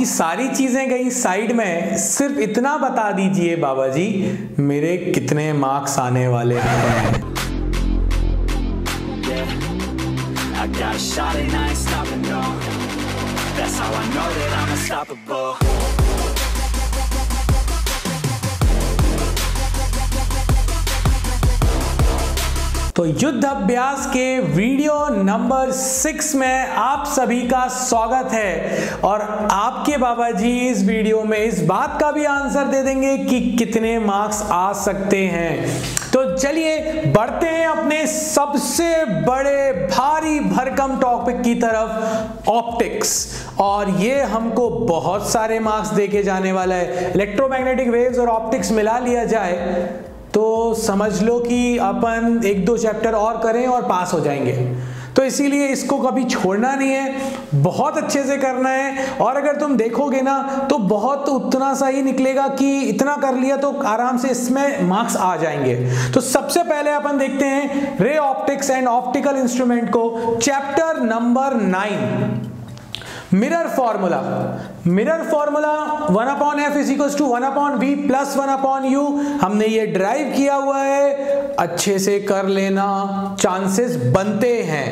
बाकी सारी चीजें गई साइड में, सिर्फ इतना बता दीजिए बाबा जी मेरे कितने मार्क्स आने वाले हैं। तो युद्ध अभ्यास के वीडियो नंबर 6 में आप सभी का स्वागत है और आपके बाबा जी इस वीडियो में इस बात का भी आंसर दे देंगे कि कितने मार्क्स आ सकते हैं। तो चलिए बढ़ते हैं अपने सबसे बड़े भारी भरकम टॉपिक की तरफ, ऑप्टिक्स। और ये हमको बहुत सारे मार्क्स देके जाने वाला है। इलेक्ट्रोमैग्नेटिक वेव्स और ऑप्टिक्स मिला लिया जाए तो समझ लो कि अपन 1-2 चैप्टर और करें और पास हो जाएंगे। तो इसीलिए इसको कभी छोड़ना नहीं है, बहुत अच्छे से करना है। और अगर तुम देखोगे ना तो बहुत उतना सा ही निकलेगा कि इतना कर लिया तो आराम से इसमें मार्क्स आ जाएंगे। तो सबसे पहले अपन देखते हैं ray optics and optical instrument को, chapter number 9, mirror formula. Mirror formula 1/f = 1/v + 1/u। हमने ये ड्राइव किया हुआ है, अच्छे से कर लेना, चांसेस बनते हैं।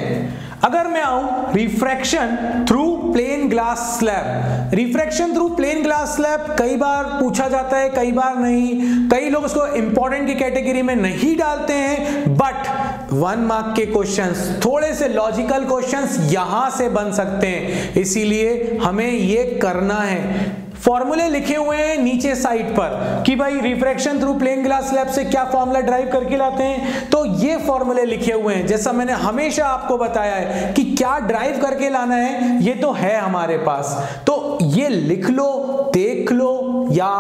अगर मैं आऊं refraction through plane glass slab, refraction through plane glass slab कई बार पूछा जाता है, कई बार नहीं। कई लोग उसको इंपॉर्टेंट की कैटेगरी में नहीं डालते हैं, बट 1 मार्क के क्वेश्चंस, थोड़े से लॉजिकल क्वेश्चंस यहां से बन सकते हैं, इसीलिए हमें ये करना है। फॉर्मूले लिखे हुए हैं नीचे साइड पर कि भाई refraction through plane glass slab से क्या फॉर्मूला ड्राइव करके लाते हैं, तो ये फॉर्मूले लिखे हुए हैं। जैसा मैंने हमेशा आपको बताया है कि क्या ड्राइव करके लाना है, ये तो है हमारे पास। तो ये लिख लो, देख लो या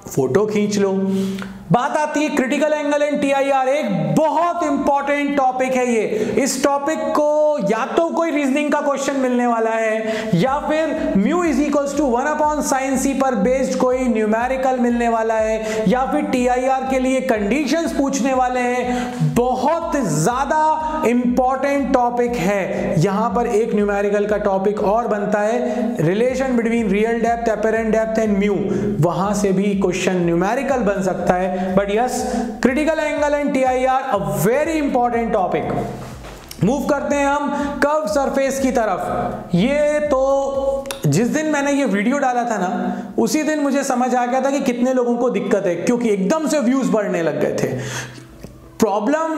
फोटो खींच लो। बात आती है क्रिटिकल एंगल एंड TIR, एक बहुत इंपॉर्टेंट टॉपिक है ये। इस टॉपिक को या तो कोई रीजनिंग का क्वेश्चन मिलने वाला है या फिर μ = 1/sin पर बेस्ड कोई न्यूमेरिकल मिलने वाला है या फिर TIR के लिए कंडीशंस पूछने वाले हैं। बहुत ज्यादा इंपॉर्टेंट टॉपिक है। यहां पर एक न्यूमेरिकल का टॉपिक और बनता है, relation between real depth, apparent depth and mu. वहां से भी क्वेश्चन न्यूमेरिकल बन सकता है। But yes, critical angle and TIR a very important topic. Move करते हैं हम कर्व सरफेस की तरफ। ये तो जिस दिन मैंने ये वीडियो डाला था ना, उसी दिन मुझे समझ आ गया था कि कितने लोगों को दिक्कत है, क्योंकि एकदम से व्यूज बढ़ने लग गए थे। प्रॉब्लम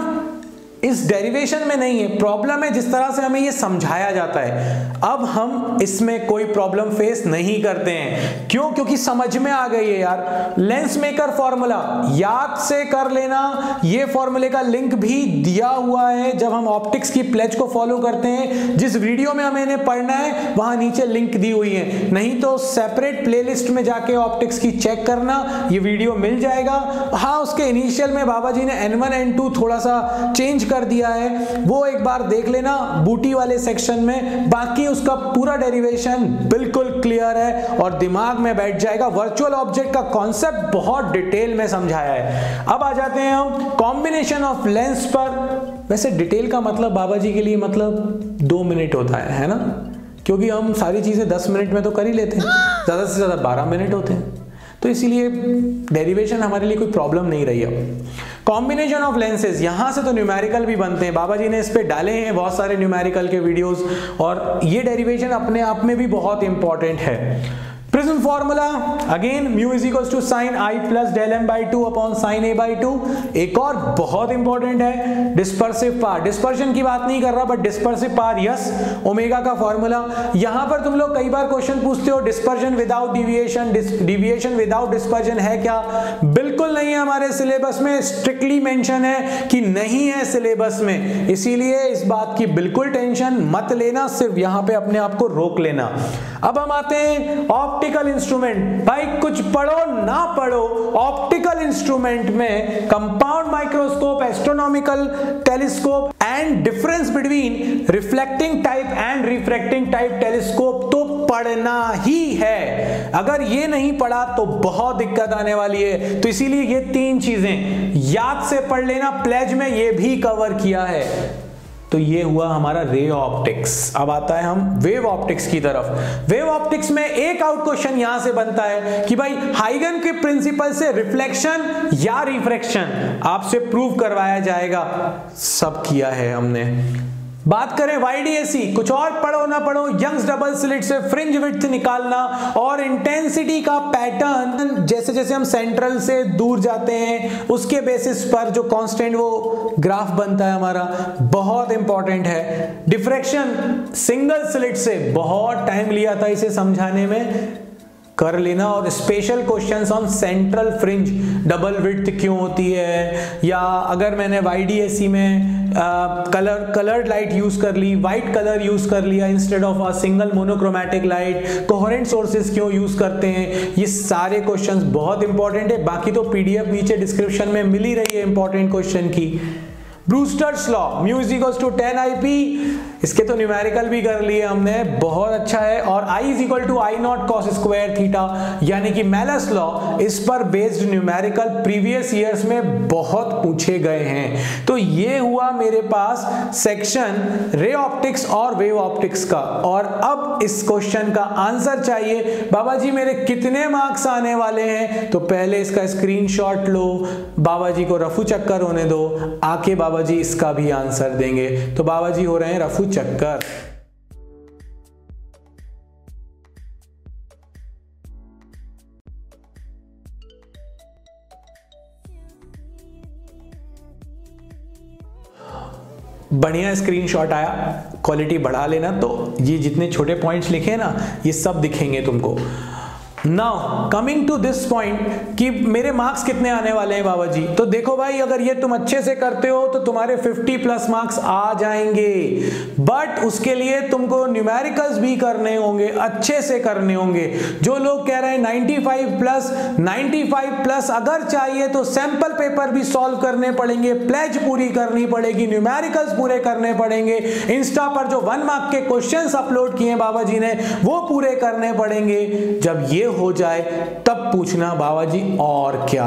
इस डेरिवेशन में नहीं है, प्रॉब्लम है जिस तरह से हमें ये समझाया जाता है। अब हम इसमें कोई प्रॉब्लम फेस नहीं करते हैं। क्यों? क्योंकि समझ में आ गई है यार। लेंस मेकर फॉर्मूला याद से कर लेना, ये फॉर्मूले का लिंक भी दिया हुआ है जब हम ऑप्टिक्स की प्लेज को फॉलो करते हैं। जिस वीडियो में हमें इन्हें पढ़ना है वहां नीचे लिंक दी हुई है, नहीं तो सेपरेट प्लेलिस्ट में जाके ऑप्टिक्स की चेक करना, ये वीडियो मिल जाएगा। हाँ, उसके इनिशियल में बाबा जी ने N1 N2 थोड़ा सा चेंज कर दिया है, वो एक बार देख लेना बूटी वाले सेक्शन में। बाकी उसका पूरा डेरिवेशन बिल्कुल क्लियर है और दिमाग में बैठ जाएगा। वर्चुअल ऑब्जेक्ट का कॉन्सेप्ट बहुत डिटेल में समझाया है। अब आ जाते हैं हम कॉम्बिनेशन ऑफ लेंस पर। वैसे डिटेल का मतलब बाबा जी के लिए मतलब 2 मिनट होता है ना, क्योंकि हम सारी चीजें 10 मिनट में तो कर ही लेते हैं, ज्यादा से ज्यादा 12 मिनट होते हैं, तो इसीलिए डेरिवेशन हमारे लिए कोई प्रॉब्लम नहीं रही। अब कॉम्बिनेशन ऑफ लेंसेज, यहां से तो न्यूमेरिकल भी बनते हैं, बाबा जी ने इस पे डाले हैं बहुत सारे न्यूमेरिकल के वीडियोस, और ये डेरिवेशन अपने आप में भी बहुत इंपॉर्टेंट है। Prism formula again μ = sin I + Δm/2 sin A/2। एक और बहुत इंपॉर्टेंट है डिस्पर्सिव पावर। डिस्पर्शन की बात नहीं कर रहा, but dispersive power yes, omega का फॉर्मूला। यहां पर तुम लोग कई बार क्वेश्चन पूछते हो dispersion without deviation, deviation without dispersion है क्या? बिल्कुल नहीं है हमारे सिलेबस में, स्ट्रिक्टली मेंशन है कि नहीं है सिलेबस में, इसीलिए इस बात की बिल्कुल टेंशन मत लेना, सिर्फ यहां पे अपने आप को रोक लेना। अब हम आते हैं ऑप्टिकल इंस्ट्रूमेंट। भाई कुछ पढ़ो ना पढ़ो, ऑप्टिकल इंस्ट्रूमेंट में compound microscope, astronomical telescope and difference between reflecting type and refracting type telescope तो पढ़ना ही है। अगर ये नहीं पढ़ा तो बहुत दिक्कत आने वाली है। तो इसीलिए ये 3 चीजें याद से पढ़ लेना, प्लेज में ये भी कवर किया है। तो ये हुआ हमारा रे ऑप्टिक्स। अब आता है हम वेव ऑप्टिक्स की तरफ। वेव ऑप्टिक्स में एक आउट क्वेश्चन यहां से बनता है कि भाई हाइगन के प्रिंसिपल से रिफ्लेक्शन या रिफ्रैक्शन आपसे प्रूव करवाया जाएगा। सब किया है हमने। बात करें YDAC, कुछ और पढ़ो ना पढ़ो, यंग्स डबल स्लिट से फ्रिंज विड्थ निकालना और इंटेंसिटी का पैटर्न, जैसे जैसे हम सेंट्रल से दूर जाते हैं उसके बेसिस पर जो कांस्टेंट वो ग्राफ बनता है हमारा, बहुत इंपॉर्टेंट है। डिफ्रैक्शन सिंगल स्लिट से बहुत टाइम लिया था इसे समझाने में, कर लेना। और special questions on central fringe double width क्यों होती है, या अगर मैंने YDAC में कलर्ड लाइट यूज कर ली, व्हाइट कलर यूज कर लिया instead of a single monochromatic light, coherent sources क्यों यूज करते हैं, ये सारे क्वेश्चंस बहुत इंपॉर्टेंट है। बाकी तो PDF नीचे डिस्क्रिप्शन में मिल ही रही है इंपॉर्टेंट क्वेश्चन की। Brewster's law, mu is equals to 10IP, इसके तो न्यूमेरिकल भी कर लिए हमने, बहुत अच्छा है। और I is equal to I0 cos square theta, यानी कि मेलस लॉ, इस पर बेस्ड न्यूमेरिकल प्रीवियस ईयर्स में बहुत पूछे गए हैं। तो ये हुआ मेरे पास सेक्शन रे ऑप्टिक्स और वेव ऑप्टिक्स का। और अब इस क्वेश्चन का आंसर चाहिए, बाबा जी मेरे कितने मार्क्स आने वाले हैं, तो पहले इसका स्क्रीनशॉट लो, बाबा जी को रफू चक्कर होने दो, आके बाबा जी इसका भी आंसर देंगे। तो बाबा जी हो रहे हैं रफू चक्कर। बढ़िया स्क्रीनशॉट आया, क्वालिटी बढ़ा लेना, तो ये जितने छोटे पॉइंट्स लिखे हैं ना ये सब दिखेंगे तुमको। Now coming to this point कि मेरे मार्क्स कितने आने वाले हैं बाबा जी, तो देखो भाई अगर ये तुम अच्छे से करते हो तो तुम्हारे 50+ मार्क्स आ जाएंगे, बट उसके लिए तुमको न्यूमेरिकल्स भी करने होंगे, अच्छे से करने होंगे। जो लोग कह रहे हैं 95+ अगर चाहिए तो सैंपल पेपर भी सॉल्व करने पड़ेंगे, प्लेज पूरी करनी पड़ेगी, न्यूमेरिकल्स पूरे करने पड़ेंगे, इंस्टा पर जो 1 मार्क के क्वेश्चंस अपलोड किए बाबा जी ने वो पूरे करने पड़ेंगे। जब ये हो जाए तब पूछना बाबा जी और क्या,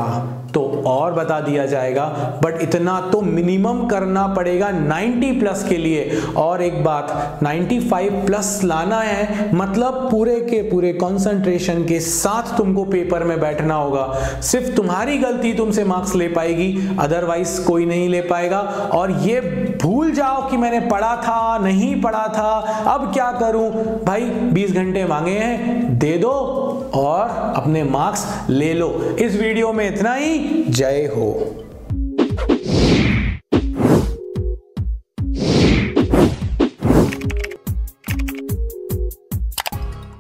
तो और बता दिया जाएगा, बट इतना तो मिनिमम करना पड़ेगा 90+ के लिए। और एक बात, 95+ लाना है मतलब पूरे के पूरे कंसंट्रेशन के साथ तुमको पेपर में बैठना होगा। सिर्फ तुम्हारी गलती तुमसे मार्क्स ले पाएगी, अदरवाइज कोई नहीं ले पाएगा। और ये भूल जाओ कि मैंने पढ़ा था, नहीं पढ़ा था, अब क्या करूं भाई, 20 घंटे मांगे हैं, दे दो और अपने मार्क्स ले लो। इस वीडियो में इतना ही। जय हो।